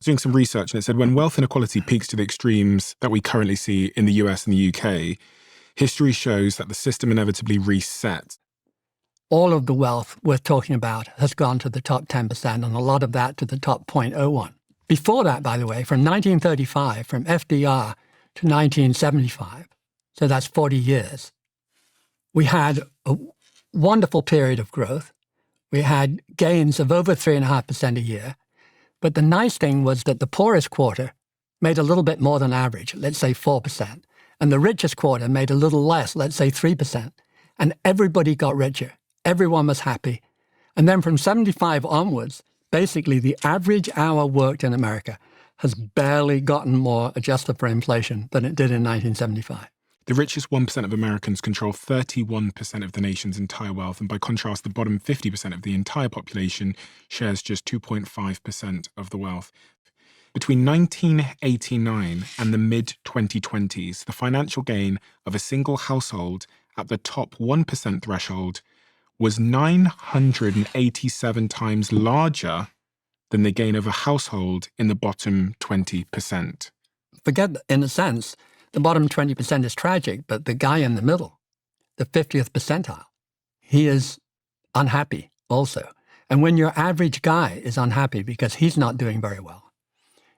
doing some research, and it said when wealth inequality peaks to the extremes that we currently see in the US and the UK, history shows that the system inevitably resets. All of the wealth we're talking about has gone to the top 10%, and a lot of that to the top 0.01. Before that, by the way, from 1935, from FDR to 1975, so that's 40 years, we had a wonderful period of growth. We had gains of over 3.5% a year. But the nice thing was that the poorest quarter made a little bit more than average, let's say 4%. And the richest quarter made a little less, let's say 3%. And everybody got richer. Everyone was happy. And then from 75 onwards, basically the average hour worked in America has barely gotten more adjusted for inflation than it did in 1975. The richest 1% of Americans control 31% of the nation's entire wealth, and by contrast, the bottom 50% of the entire population shares just 2.5% of the wealth. Between 1989 and the mid-2020s, the financial gain of a single household at the top 1% threshold was 987 times larger than the gain of a household in the bottom 20%. Forget, in a sense, the bottom 20% is tragic, but the guy in the middle, the 50th percentile, he is unhappy also. And when your average guy is unhappy because he's not doing very well,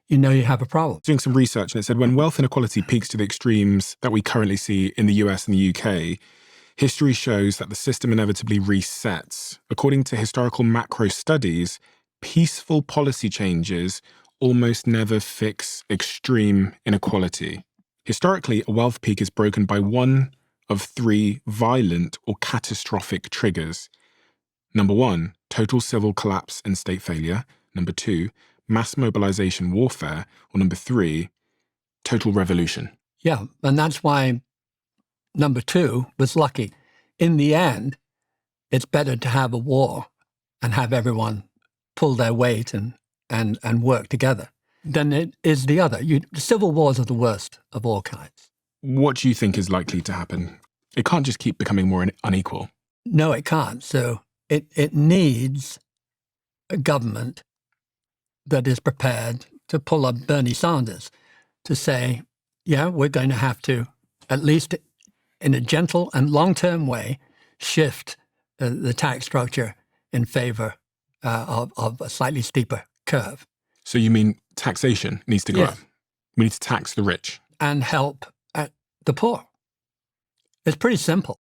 you know you have a problem. Doing some research, and it said when wealth inequality peaks to the extremes that we currently see in the US and the UK, history shows that the system inevitably resets. According to historical macro studies, peaceful policy changes almost never fix extreme inequality. Historically, a wealth peak is broken by one of three violent or catastrophic triggers. Number one, total civil collapse and state failure. Number two, mass mobilization warfare. Or number three, total revolution. Yeah, and that's why number two was lucky. In the end, it's better to have a war and have everyone pull their weight and work together than it is the other. Civil wars are the worst of all kinds. What do you think is likely to happen? It can't just keep becoming more unequal. No, it can't. So it needs a government that is prepared to pull up Bernie Sanders to say, yeah, we're going to have to, at least in a gentle and long-term way, shift the tax structure in favor of a slightly steeper curve. So you mean taxation needs to go up? We need to tax the rich. And help the poor. It's pretty simple.